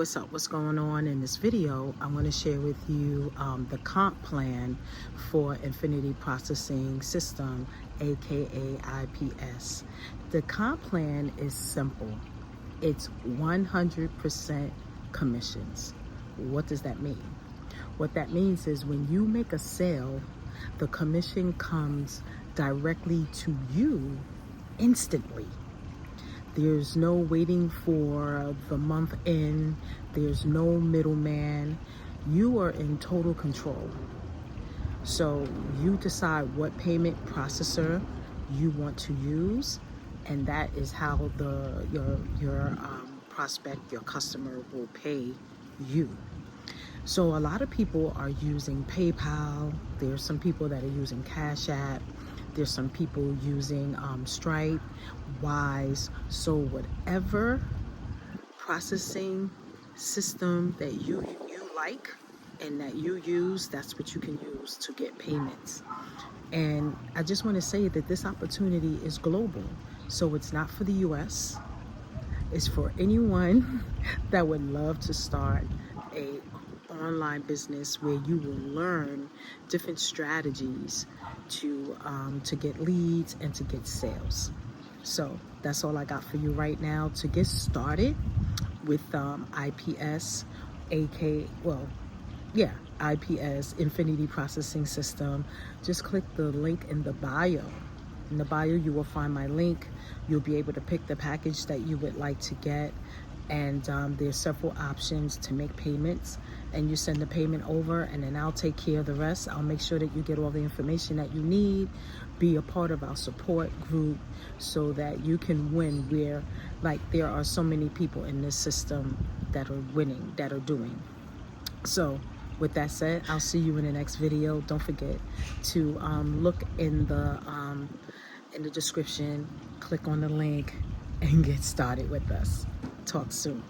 what's up, what's going on? In this video I'm going to share with you the comp plan for Infinity Processing System, aka IPS. The comp plan is simple. It's 100% commissions. What does that mean? What that means is when you make a sale, the commission comes directly to you instantly. There's no waiting for the month end. There's no middleman. You are in total control. So you decide what payment processor you want to use, and that is how your prospect, your customer, will pay you. So a lot of people are using PayPal. There's some people that are using Cash App. There's some people using Stripe, Wise. So whatever processing system that you like and that you use, that's what you can use to get payments. And I just want to say that this opportunity is global. So it's not for the US. It's for anyone that would love to start a online business where you will learn different strategies to get leads and to get sales. So that's all I got for you right now. To get started with IPS, IPS, Infinity Processing System, just click the link in the bio. In the bio you will find my link. You'll be able to pick the package that you would like to get, and there's several options to make payments, and you send the payment over and then I'll take care of the rest. I'll make sure that you get all the information that you need, be a part of our support group so that you can win, where there are so many people in this system that are winning, that are doing. So with that said, I'll see you in the next video. Don't forget to look in the description, click on the link and get started with us. Talk soon.